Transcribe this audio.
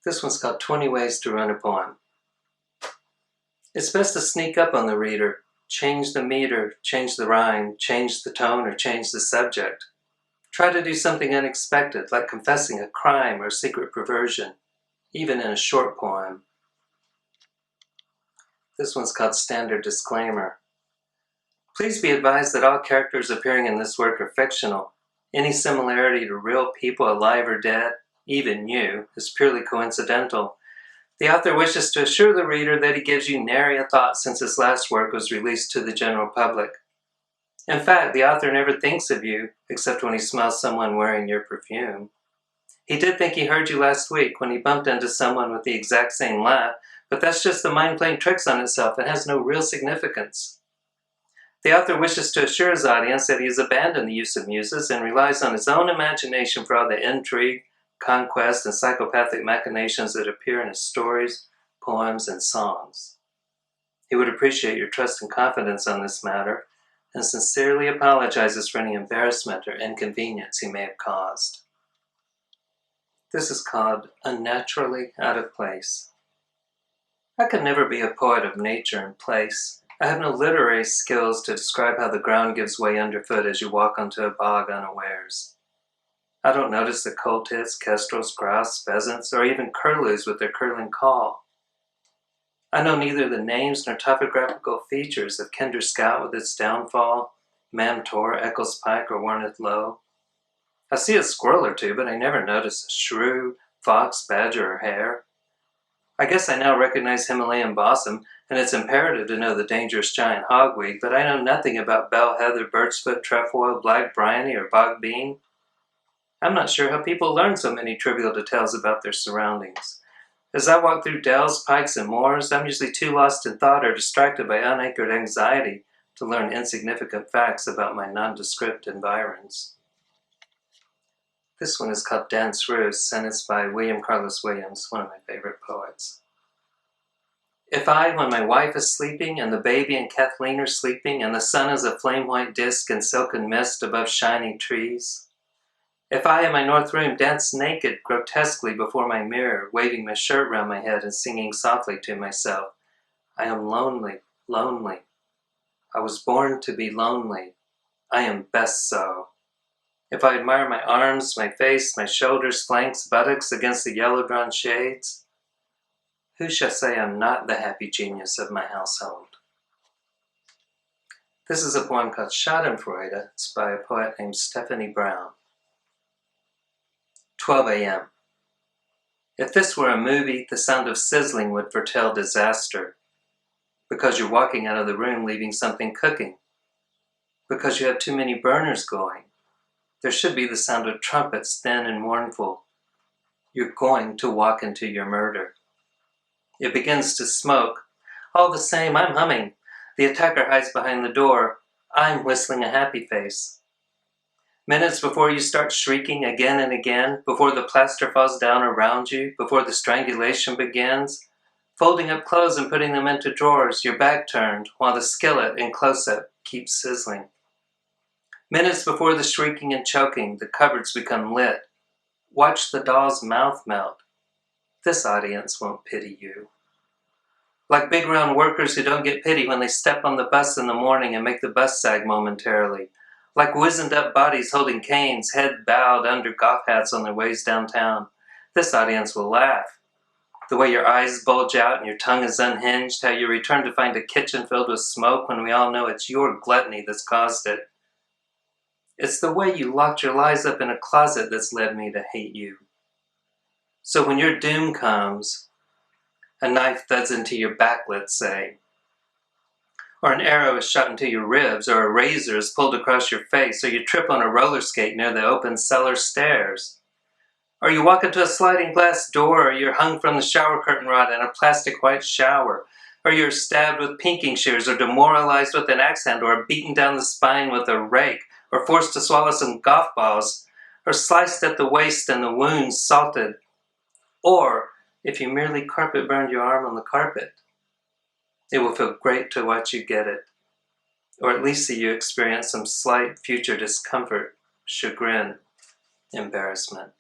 This one's called 20 Ways to Run a Poem. It's best to sneak up on the reader, change the meter, change the rhyme, change the tone, or change the subject. Try to do something unexpected, like confessing a crime or a secret perversion, even in a short poem. This one's called Standard Disclaimer. Please be advised that all characters appearing in this work are fictional. Any similarity to real people alive or dead, even you, is purely coincidental. The author wishes to assure the reader that he gives you nary a thought since his last work was released to the general public. In fact, the author never thinks of you, except when he smells someone wearing your perfume. He did think he heard you last week when he bumped into someone with the exact same laugh, but that's just the mind playing tricks on itself and has no real significance. The author wishes to assure his audience that he has abandoned the use of muses and relies on his own imagination for all the intrigue, conquest, and psychopathic machinations that appear in his stories, poems, and songs. He would appreciate your trust and confidence on this matter, and sincerely apologizes for any embarrassment or inconvenience he may have caused. This is called Unnaturally Out of Place. I could never be a poet of nature and place. I have no literary skills to describe how the ground gives way underfoot as you walk onto a bog unawares. I don't notice the cold-tits, kestrels, grouse, pheasants, or even curlews with their curling call. I know neither the names nor topographical features of Kinder Scout with its downfall, Mam Tor, Eccles Pike, or Warneth Low. I see a squirrel or two, but I never notice a shrew, fox, badger, or hare. I guess I now recognize Himalayan balsam, and it's imperative to know the dangerous giant hogweed, but I know nothing about bell heather, birchfoot, trefoil, black bryony, or bog bean. I'm not sure how people learn so many trivial details about their surroundings. As I walk through dells, pikes, and moors, I'm usually too lost in thought or distracted by unanchored anxiety to learn insignificant facts about my nondescript environs. This one is called Dance Ruse, and it's by William Carlos Williams, one of my favorite poets. If I, when my wife is sleeping, and the baby and Kathleen are sleeping, and the sun is a flame-white disk in silken mist above shiny trees, if I in my north room dance naked grotesquely before my mirror, waving my shirt round my head and singing softly to myself, I am lonely, lonely. I was born to be lonely. I am best so. If I admire my arms, my face, my shoulders, flanks, buttocks against the yellow-drawn shades, who shall say I'm not the happy genius of my household? This is a poem called Schadenfreude. It's by a poet named Stephanie Brown. 12 a.m. If this were a movie, the sound of sizzling would foretell disaster. Because you're walking out of the room leaving something cooking. Because you have too many burners going. There should be the sound of trumpets, thin and mournful. You're going to walk into your murder. It begins to smoke. All the same, I'm humming. The attacker hides behind the door. I'm whistling a happy face. Minutes before you start shrieking again and again, before the plaster falls down around you, before the strangulation begins, folding up clothes and putting them into drawers, your back turned, while the skillet in close-up keeps sizzling. Minutes before the shrieking and choking, the cupboards become lit. Watch the doll's mouth melt. This audience won't pity you. Like big round workers who don't get pity when they step on the bus in the morning and make the bus sag momentarily. Like wizened up bodies holding canes, head bowed under golf hats on their ways downtown. This audience will laugh. The way your eyes bulge out and your tongue is unhinged, how you return to find a kitchen filled with smoke when we all know it's your gluttony that's caused it. It's the way you locked your lies up in a closet that's led me to hate you. So when your doom comes, a knife thuds into your back, let's say, or an arrow is shot into your ribs, or a razor is pulled across your face, or you trip on a roller skate near the open cellar stairs, or you walk into a sliding glass door, or you're hung from the shower curtain rod in a plastic white shower, or you're stabbed with pinking shears, or demoralized with an axe handle, or beaten down the spine with a rake, or forced to swallow some golf balls, or sliced at the waist and the wounds salted, or if you merely carpet burned your arm on the carpet. It will feel great to watch you get it, or at least see you experience some slight future discomfort, chagrin, embarrassment.